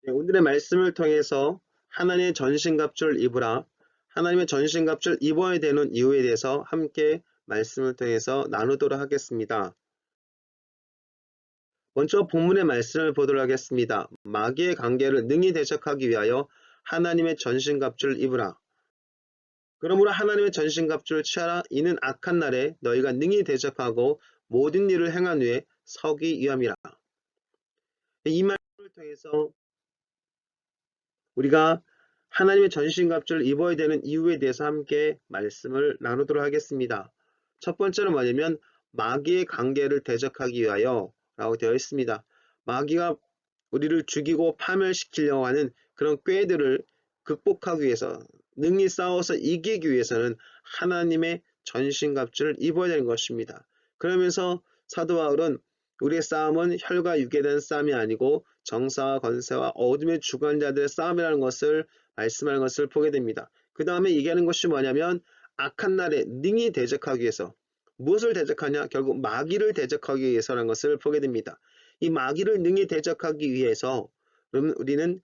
네, 오늘의 말씀을 통해서 하나님의 전신갑주를 입으라, 하나님의 전신갑주를 입어야 되는 이유에 대해서 함께 말씀을 통해서 나누도록 하겠습니다. 먼저 본문의 말씀을 보도록 하겠습니다. 마귀의 관계를 능히 대적하기 위하여 하나님의 전신갑주를 입으라. 그러므로 하나님의 전신갑주를 취하라. 이는 악한 날에 너희가 능히 대적하고 모든 일을 행한 후에 서기 위함이라. 이 말씀을 통해서 우리가 하나님의 전신갑주를 입어야 되는 이유에 대해서 함께 말씀을 나누도록 하겠습니다. 첫 번째로 뭐냐면 마귀의 관계를 대적하기 위하여 라고 되어 있습니다. 마귀가 우리를 죽이고 파멸시키려고 하는 그런 꾀들을 극복하기 위해서, 능히 싸워서 이기기 위해서는 하나님의 전신갑주를 입어야 되는 것입니다. 그러면서 사도 바울은 우리의 싸움은 혈과 육에 대한 싸움이 아니고 정사와 권세와 어둠의 주관자들의 싸움이라는 것을 말씀하는 것을 보게 됩니다. 그 다음에 얘기하는 것이 뭐냐면 악한 날에 능히 대적하기 위해서, 무엇을 대적하냐? 결국 마귀를 대적하기 위해서라는 것을 보게 됩니다. 이 마귀를 능히 대적하기 위해서 우리는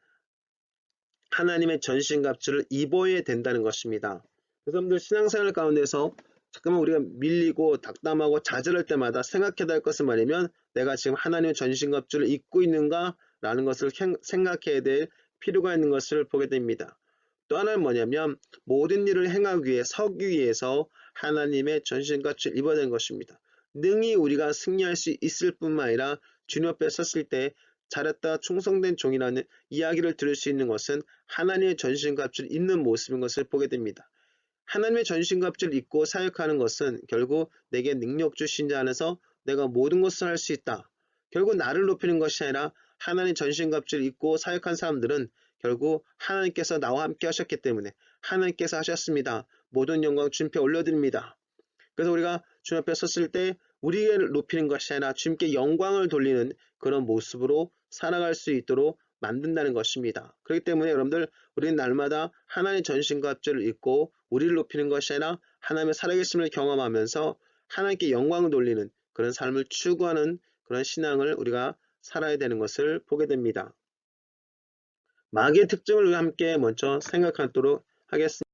하나님의 전신갑주를 입어야 된다는 것입니다. 그래서 여러분들 신앙생활 가운데서 잠깐만 우리가 밀리고 닥담하고 좌절할 때마다 생각해야 될 것은 뭐냐면 내가 지금 하나님의 전신갑주를 입고 있는가 라는 것을 생각해야 될 필요가 있는 것을 보게 됩니다. 또 하나는 뭐냐면 모든 일을 행하기 위해 서기 위해서 하나님의 전신갑주를 입어야 되는 것입니다. 능히 우리가 승리할 수 있을 뿐만 아니라 주님 앞에 섰을 때 잘했다 충성된 종이라는 이야기를 들을 수 있는 것은 하나님의 전신갑주를 입는 모습인 것을 보게 됩니다. 하나님의 전신갑주를 입고 사역하는 것은 결국 내게 능력 주신 자 안에서 내가 모든 것을 할 수 있다. 결국 나를 높이는 것이 아니라 하나님의 전신갑주를 입고 사역한 사람들은 결국 하나님께서 나와 함께 하셨기 때문에 하나님께서 하셨습니다. 모든 영광 주님께 올려드립니다. 그래서 우리가 주님 앞에 섰을 때 우리를 높이는 것이 아니라 주님께 영광을 돌리는 그런 모습으로 살아갈 수 있도록 만든다는 것입니다. 그렇기 때문에 여러분들 우리는 날마다 하나님의 전신갑주를 입고 우리를 높이는 것이 아니라 하나님의 살아계심을 경험하면서 하나님께 영광을 돌리는 그런 삶을 추구하는 그런 신앙을 우리가 살아야 되는 것을 보게 됩니다. 마귀의 특징을 함께 먼저 생각하도록 하겠습니다.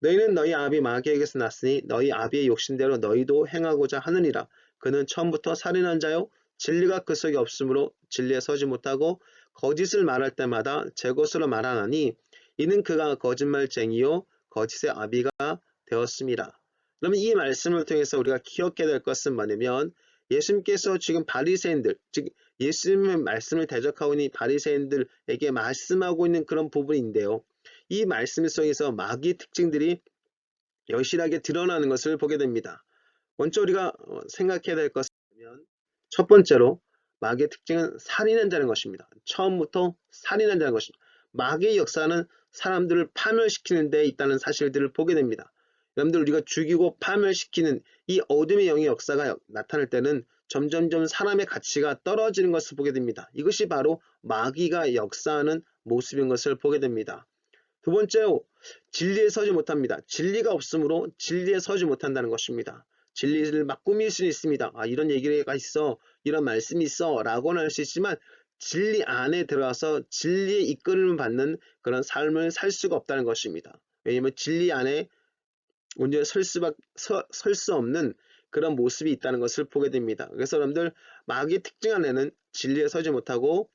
너희는 너희 아비 마귀에게서 났으니 너희 아비의 욕심대로 너희도 행하고자 하느니라. 그는 처음부터 살인한 자요 진리가 그 속에 없으므로 진리에 서지 못하고 거짓을 말할 때마다 제 것으로 말하나니 이는 그가 거짓말쟁이요 거짓의 아비가 되었습니다. 그러면 이 말씀을 통해서 우리가 기억해야 될 것은 뭐냐면 예수님께서 지금 바리새인들, 즉 예수님의 말씀을 대적하고 있는 바리새인들에게 말씀하고 있는 그런 부분인데요. 이 말씀 속에서 마귀의 특징들이 여실하게 드러나는 것을 보게 됩니다. 먼저 우리가 생각해야 될 것은 첫 번째로 마귀의 특징은 살인한 자는 것입니다. 처음부터 살인한 자는 것입니다. 마귀의 역사는 사람들을 파멸시키는 데 있다는 사실들을 보게 됩니다. 여러분들 우리가 죽이고 파멸시키는 이 어둠의 영의 역사가 나타날 때는 점점점 사람의 가치가 떨어지는 것을 보게 됩니다. 이것이 바로 마귀가 역사하는 모습인 것을 보게 됩니다. 두 번째로 진리에 서지 못합니다. 진리가 없으므로 진리에 서지 못한다는 것입니다. 진리를 막 꾸밀 수 있습니다. 아, 이런 얘기가 있어, 이런 말씀이 있어 라고는 할 수 있지만 진리 안에 들어가서 진리에 이끌림을 받는 그런 삶을 살 수가 없다는 것입니다. 왜냐하면 진리 안에 온전히 설 수 없는 그런 모습이 있다는 것을 보게 됩니다. 그래서 여러분들 마귀의 특징 안에는 진리에 서지 못하고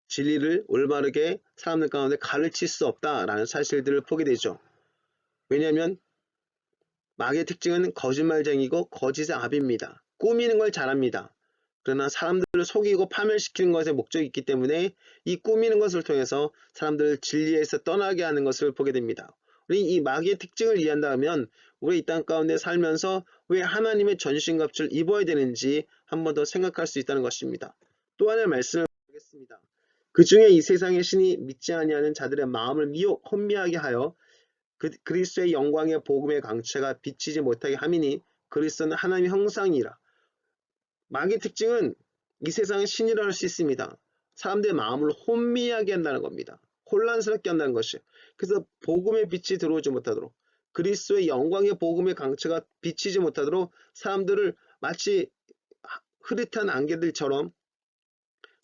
진리를 올바르게 사람들 가운데 가르칠 수 없다라는 사실들을 보게 되죠. 왜냐하면 마귀의 특징은 거짓말쟁이고 거짓의 아비입니다. 꾸미는 걸 잘합니다. 그러나 사람들을 속이고 파멸시키는 것에 목적이 있기 때문에 이 꾸미는 것을 통해서 사람들을 진리에서 떠나게 하는 것을 보게 됩니다. 우리 이 마귀의 특징을 이해한다면 우리 이 땅 가운데 살면서 왜 하나님의 전신갑주를 입어야 되는지 한 번 더 생각할 수 있다는 것입니다. 또 하나의 말씀을 보겠습니다. 그 중에 이 세상의 신이 믿지 아니하는 자들의 마음을 혼미하게 하여 그리스도의 영광의 복음의 강체가 비치지 못하게 함이니 그리스도는 하나님의 형상이라. 마귀의 특징은 이 세상의 신이라 할 수 있습니다. 사람들의 마음을 혼미하게 한다는 겁니다. 혼란스럽게 한다는 것이에요. 그래서 복음의 빛이 들어오지 못하도록, 그리스도의 영광의 복음의 강체가 비치지 못하도록 사람들을 마치 흐릿한 안개들처럼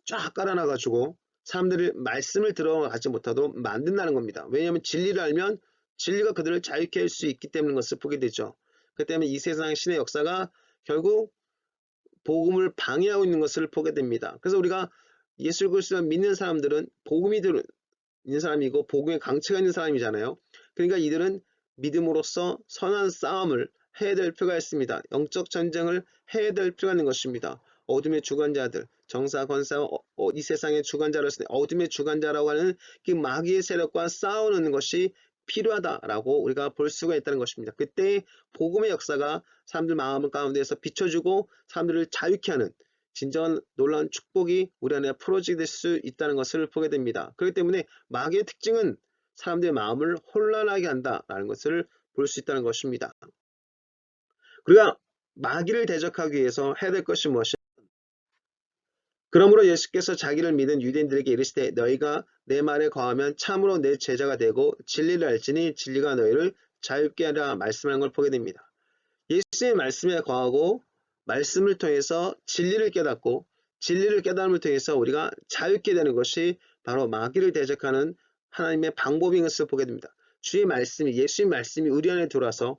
쫙 깔아놔가지고 사람들이 말씀을 들어가지 못하도록 만든다는 겁니다. 왜냐하면 진리를 알면 진리가 그들을 자유케 할 수 있기 때문인 것을 보게 되죠. 그 때문에 이 세상의 신의 역사가 결국 복음을 방해하고 있는 것을 보게 됩니다. 그래서 우리가 예수 그리스도를 믿는 사람들은 복음이 있는 사람이고 복음의 강체가 있는 사람이잖아요. 그러니까 이들은 믿음으로써 선한 싸움을 해야 될 필요가 있습니다. 영적 전쟁을 해야 될 필요가 있는 것입니다. 어둠의 주관자들, 정사, 권사, 이 세상의 주관자로서 어둠의 주관자라고 하는 그 마귀의 세력과 싸우는 것이 필요하다라고 우리가 볼 수가 있다는 것입니다. 그때 복음의 역사가 사람들 마음 가운데서 비춰주고 사람들을 자유케 하는 진정한 놀라운 축복이 우리 안에 풀어지게 될 수 있다는 것을 보게 됩니다. 그렇기 때문에 마귀의 특징은 사람들의 마음을 혼란하게 한다라는 것을 볼 수 있다는 것입니다. 우리가 마귀를 대적하기 위해서 해야 될 것이 무엇이냐? 그러므로 예수께서 자기를 믿은 유대인들에게 이르시되 너희가 내 말에 거하면 참으로 내 제자가 되고 진리를 알지니 진리가 너희를 자유케 하라 말씀하는 걸 보게 됩니다. 예수의 말씀에 거하고 말씀을 통해서 진리를 깨닫고 진리를 깨달음을 통해서 우리가 자유케 되는 것이 바로 마귀를 대적하는 하나님의 방법인 것을 보게 됩니다. 주의 말씀이 예수의 말씀이 우리 안에 들어와서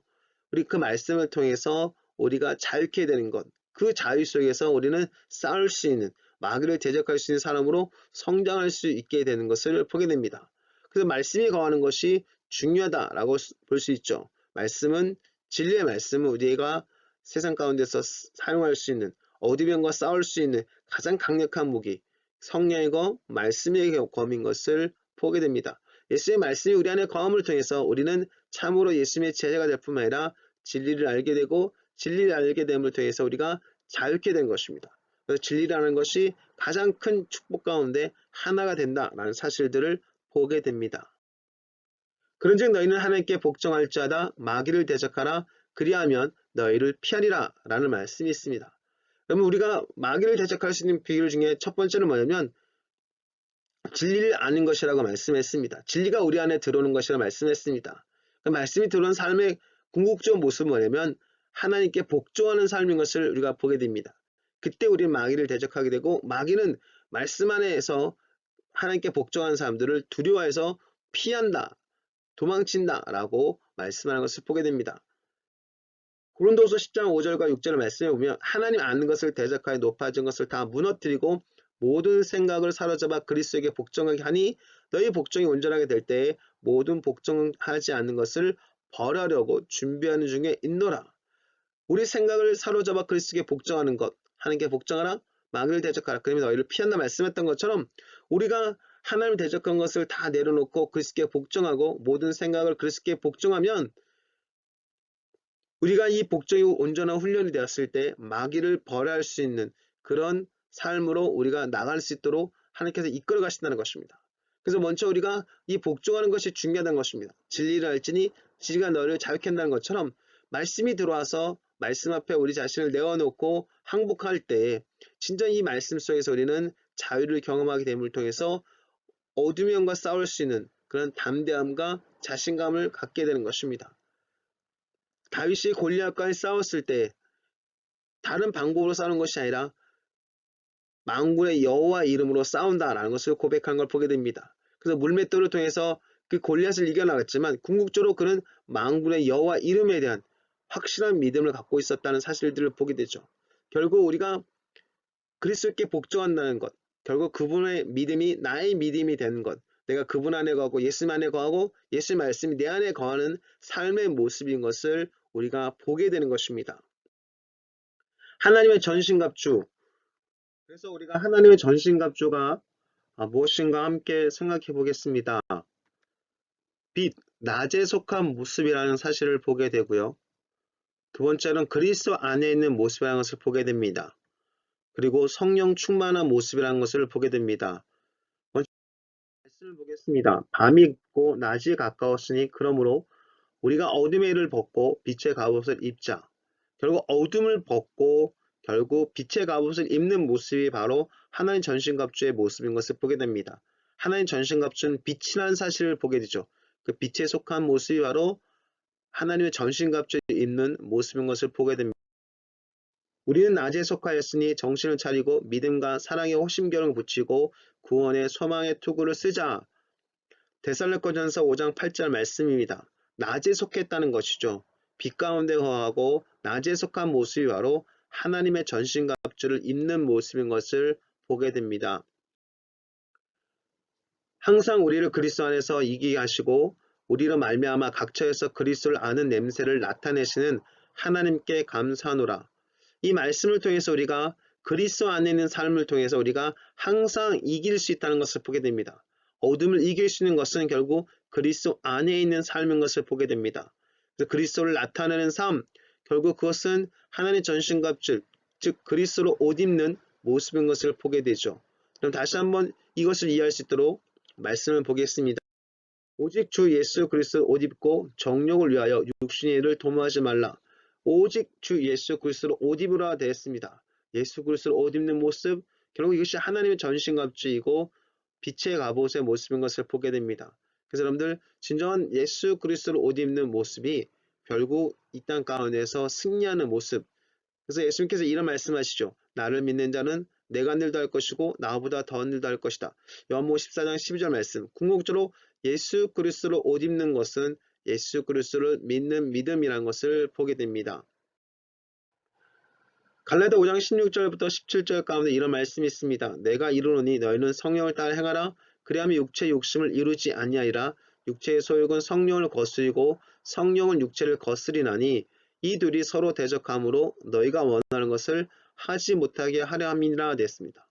우리 그 말씀을 통해서 우리가 자유케 되는 것, 그 자유 속에서 우리는 싸울 수 있는 마귀를 대적할 수 있는 사람으로 성장할 수 있게 되는 것을 보게 됩니다. 그래서 말씀이 거하는 것이 중요하다라고 볼 수 있죠. 말씀은 진리의 말씀은 우리가 세상 가운데서 사용할 수 있는 어둠과 싸울 수 있는 가장 강력한 무기 성령이고 말씀의 검인 것을 보게 됩니다. 예수의 말씀이 우리 안에 거함을 통해서 우리는 참으로 예수님의 제자가 될 뿐만 아니라 진리를 알게 되고 진리를 알게 됨을 통해서 우리가 자유케 된 것입니다. 그래서 진리라는 것이 가장 큰 축복 가운데 하나가 된다라는 사실들을 보게 됩니다. 그런즉 너희는 하나님께 복종할 자다 마귀를 대적하라 그리하면 너희를 피하리라 라는 말씀이 있습니다. 그러면 우리가 마귀를 대적할 수 있는 비결 중에 첫 번째는 뭐냐면 진리를 아는 것이라고 말씀했습니다. 진리가 우리 안에 들어오는 것이라고 말씀했습니다. 그 말씀이 들어오는 삶의 궁극적인 모습은 뭐냐면 하나님께 복종하는 삶인 것을 우리가 보게 됩니다. 그때 우리는 마귀를 대적하게 되고 마귀는 말씀 안에서 하나님께 복종하는 사람들을 두려워해서 피한다. 도망친다라고 말씀하는 것을 보게 됩니다. 고린도서 10장 5절과 6절의 말씀에 보면 하나님 아는 것을 대적하여 높아진 것을 다 무너뜨리고 모든 생각을 사로잡아 그리스도에게 복종하게 하니 너희 복종이 온전하게 될 때에 모든 복종하지 않는 것을 벌하려고 준비하는 중에 있노라. 우리 생각을 사로잡아 그리스도에게 복종하는 것, 하나님께 복종하라, 마귀를 대적하라. 그러면 너희를 피한다 말씀했던 것처럼 우리가 하나님을 대적한 것을 다 내려놓고 그리스도께 복종하고 모든 생각을 그리스도께 복종하면 우리가 이 복종이 온전한 훈련이 되었을 때 마귀를 벌할 수 있는 그런 삶으로 우리가 나갈 수 있도록 하나님께서 이끌어 가신다는 것입니다. 그래서 먼저 우리가 이 복종하는 것이 중요하다는 것입니다. 진리를 알지니 진리가 너를 자유케 한다는 것처럼 말씀이 들어와서 말씀 앞에 우리 자신을 내어놓고 항복할 때 진짜 이 말씀 속에서 우리는 자유를 경험하게 됨을 통해서 어둠의 영과 싸울 수 있는 그런 담대함과 자신감을 갖게 되는 것입니다. 다윗이 골리앗과 싸웠을 때 다른 방법으로 싸우는 것이 아니라 만군의 여호와 이름으로 싸운다라는 것을 고백한 걸 보게 됩니다. 그래서 물맷돌을 통해서 그 골리앗을 이겨나갔지만 궁극적으로 그는 만군의 여호와 이름에 대한 확실한 믿음을 갖고 있었다는 사실들을 보게 되죠. 결국 우리가 그리스도께 복종한다는 것, 결국 그분의 믿음이 나의 믿음이 되는 것, 내가 그분 안에 거하고 예수 안에 거하고 예수 말씀이 내 안에 거하는 삶의 모습인 것을 우리가 보게 되는 것입니다. 하나님의 전신갑주. 그래서 우리가 하나님의 전신갑주가 무엇인가 함께 생각해 보겠습니다. 빛, 낮에 속한 모습이라는 사실을 보게 되고요. 두 번째는 그리스도 안에 있는 모습이라는 것을 보게 됩니다. 그리고 성령 충만한 모습이라는 것을 보게 됩니다. 먼저 말씀을 보겠습니다. 밤이 있고 낮이 가까웠으니 그러므로 우리가 어둠의 일을 벗고 빛의 갑옷을 입자. 결국 어둠을 벗고 결국 빛의 갑옷을 입는 모습이 바로 하나님 전신갑주의 모습인 것을 보게 됩니다. 하나님 전신갑주는 빛이라는 사실을 보게 되죠. 그 빛에 속한 모습이 바로 하나님의 전신갑주를 입는 모습인 것을 보게 됩니다. 우리는 낮에 속하였으니 정신을 차리고 믿음과 사랑의 호심결을 붙이고 구원의 소망의 투구를 쓰자. 데살로니가전서 5장 8절 말씀입니다. 낮에 속했다는 것이죠. 빛 가운데 거하고 낮에 속한 모습이 바로 하나님의 전신갑주를 입는 모습인 것을 보게 됩니다. 항상 우리를 그리스도 안에서 이기게 하시고 우리로 말미암아 각처에서 그리스도를 아는 냄새를 나타내시는 하나님께 감사하노라. 이 말씀을 통해서 우리가 그리스도 안에 있는 삶을 통해서 우리가 항상 이길 수 있다는 것을 보게 됩니다. 어둠을 이길 수 있는 것은 결국 그리스도 안에 있는 삶인 것을 보게 됩니다. 그래서 그리스도를 나타내는 삶, 결국 그것은 하나님의 전신갑주, 즉 그리스도로 옷 입는 모습인 것을 보게 되죠. 그럼 다시 한번 이것을 이해할 수 있도록 말씀을 보겠습니다. 오직 주 예수 그리스도 옷 입고 정욕을 위하여 육신의 일을 도모하지 말라. 오직 주 예수 그리스도로 옷 입으라 되었습니다. 예수 그리스도로 옷 입는 모습, 결국 이것이 하나님의 전신갑주이고 빛의 갑옷의 모습인 것을 보게 됩니다. 그래서 여러분들 진정한 예수 그리스도로 옷 입는 모습이 결국 이 땅 가운데서 승리하는 모습. 그래서 예수님께서 이런 말씀하시죠. 나를 믿는 자는 내가 한 일도 할 것이고 나보다 더한 일도 할 것이다. 요한복음 14장 12절 말씀. 궁극적으로 예수 그리스도로 옷 입는 것은 예수 그리스도를 믿는 믿음이라는 것을 보게 됩니다. 갈라디아 5장 16절부터 17절 가운데 이런 말씀이 있습니다. 내가 이르노니 너희는 성령을 따라 행하라. 그리하면 육체의 욕심을 이루지 아니하리라. 육체의 소욕은 성령을 거스리고 성령은 육체를 거스리나니 이 둘이 서로 대적함으로 너희가 원하는 것을 하지 못하게 하려 함이라 됐습니다.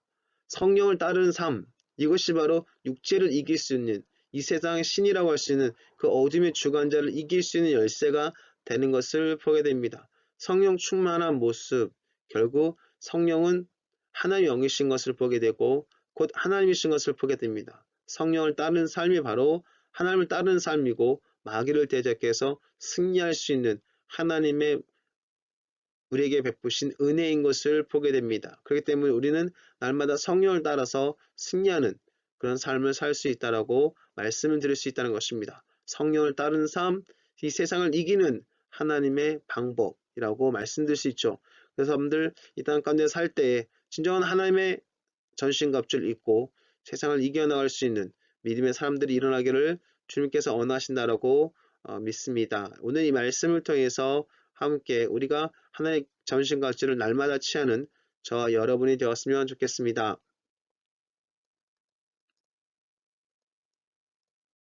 성령을 따르는 삶, 이것이 바로 육체를 이길 수 있는 이 세상의 신이라고 할 수 있는 그 어둠의 주관자를 이길 수 있는 열쇠가 되는 것을 보게 됩니다. 성령 충만한 모습, 결국 성령은 하나님의 영이신 것을 보게 되고 곧 하나님이신 것을 보게 됩니다. 성령을 따르는 삶이 바로 하나님을 따르는 삶이고 마귀를 대적해서 승리할 수 있는 하나님의 우리에게 베푸신 은혜인 것을 보게 됩니다. 그렇기 때문에 우리는 날마다 성령을 따라서 승리하는 그런 삶을 살 수 있다라고 말씀을 드릴 수 있다는 것입니다. 성령을 따르는 삶, 이 세상을 이기는 하나님의 방법이라고 말씀드릴 수 있죠. 그래서 여러분들 이 땅 가운데 살 때에 진정한 하나님의 전신갑주를 입고 세상을 이겨나갈 수 있는 믿음의 사람들이 일어나기를 주님께서 원하신다라고 믿습니다. 오늘 이 말씀을 통해서 함께 우리가 하나님의 전신갑주를 날마다 취하는 저와 여러분이 되었으면 좋겠습니다.